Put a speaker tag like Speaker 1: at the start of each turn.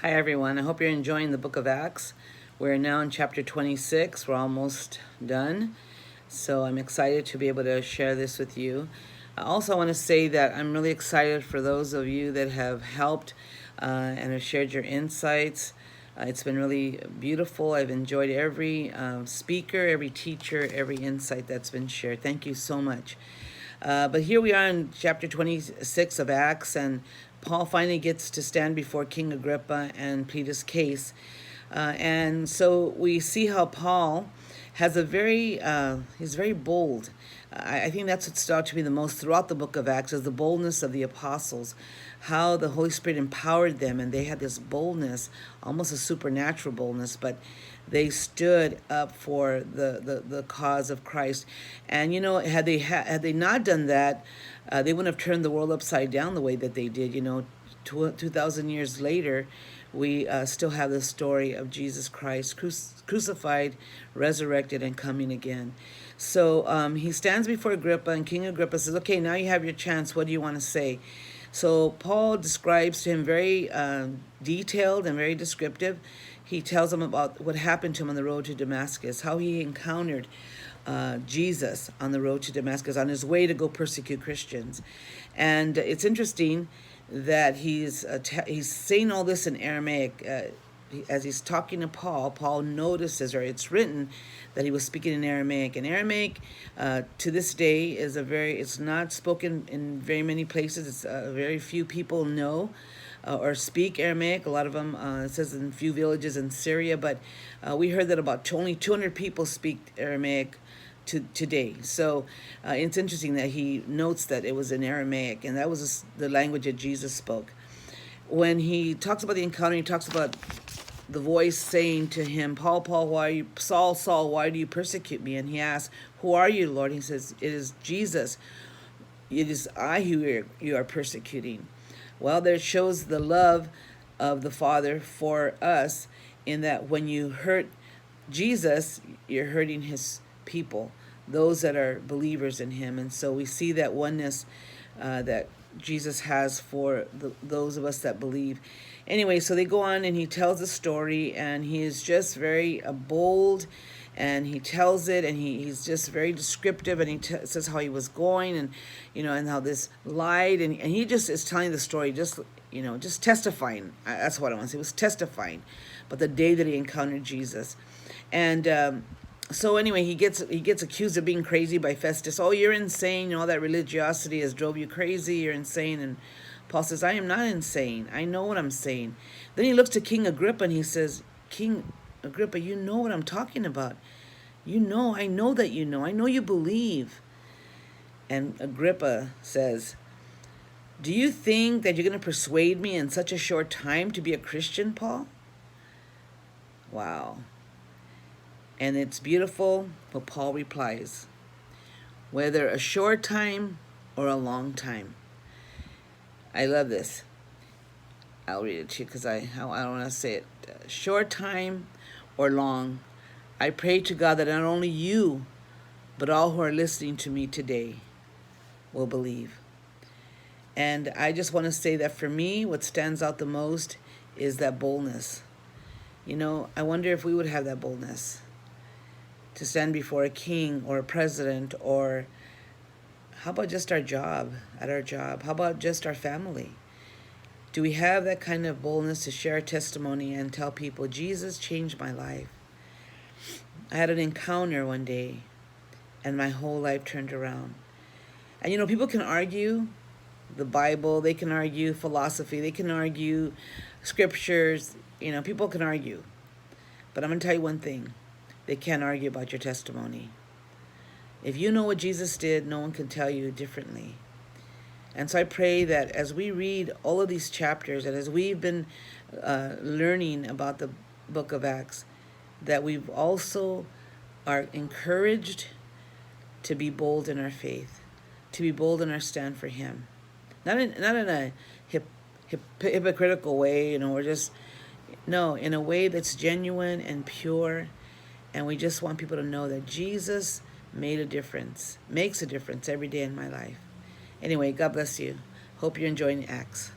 Speaker 1: Hi, everyone. I hope you're enjoying the book of Acts. We're now in chapter 26. We're almost done. So I'm excited to be able to share this with you. I also want to say that I'm really excited for those of you that have helped and have shared your insights. It's been really beautiful. I've enjoyed every speaker, every teacher, every insight that's been shared. Thank you so much. But here we are in chapter 26 of Acts, and Paul finally gets to stand before King Agrippa and plead his case. And so we see how Paul has he's very bold. I think that's what stood out to me the most throughout the book of Acts is the boldness of the apostles, how the Holy Spirit empowered them, and they had this boldness, almost a supernatural boldness, but they stood up for the cause of Christ. And had they not done that, they wouldn't have turned the world upside down the way that they did. 2,000 years later, we still have the story of Jesus Christ crucified, resurrected, and coming again. So he stands before Agrippa, and King Agrippa says, "Okay, now you have your chance. What do you want to say?" So Paul describes to him very detailed and very descriptive. He tells him about what happened to him on the road to Damascus, how he encountered Jesus on the road to Damascus, on his way to go persecute Christians. And it's interesting that he's saying all this in Aramaic. As he's talking to Paul, Paul notices, or it's written, that he was speaking in Aramaic. And Aramaic, to this day, it's not spoken in very many places. It's very few people know or speak Aramaic. A lot of them, it says in a few villages in Syria, but we heard that about only 200 people speak Aramaic today. So it's interesting that he notes that it was in Aramaic, and that was the language that Jesus spoke. When he talks about the encounter, he talks about the voice saying to him, "Paul, Paul, Saul, Saul, why do you persecute me?" And he asks, "Who are you, Lord?" He says, "It is Jesus. It is I who you are persecuting." Well, there shows the love of the Father for us, in that when you hurt Jesus, you're hurting his people, those that are believers in him. And so we see that oneness that Jesus has for those of us that believe. Anyway, so they go on, and he tells the story, and he is just very bold, and he tells it, and he's just very descriptive, and he says how he was going, and how this lied, and he just is telling the story, just testifying. That's what I want to say. It was testifying, but the day that he encountered Jesus. And so anyway, he gets accused of being crazy by Festus. "Oh, you're insane. All that religiosity has drove you crazy. You're insane." And Paul says, "I am not insane. I know what I'm saying." Then he looks to King Agrippa, and he says, "King Agrippa, you know what I'm talking about. I know that you know. I know you believe." And Agrippa says, "Do you think that you're going to persuade me in such a short time to be a Christian, Paul?" Wow. And it's beautiful, but Paul replies, "Whether a short time or a long time." I love this. I'll read it to you because I don't want to say it. "Short time or long, I pray to God that not only you, but all who are listening to me today will believe." And I just want to say that for me, what stands out the most is that boldness. I wonder if we would have that boldness to stand before a king or a president, or how about just our job, at our job? How about just our family? Do we have that kind of boldness to share a testimony and tell people, "Jesus changed my life. I had an encounter one day, and my whole life turned around"? And people can argue the Bible, they can argue philosophy, they can argue scriptures, people can argue. But I'm going to tell you one thing. They can't argue about your testimony. If you know what Jesus did, no one can tell you differently. And so I pray that as we read all of these chapters, and as we've been learning about the book of Acts, that we've also are encouraged to be bold in our faith, to be bold in our stand for him. Not in a hypocritical way, or just, no, in a way that's genuine and pure. And we just want people to know that Jesus makes a difference every day in my life. Anyway, God bless you. Hope you're enjoying Acts.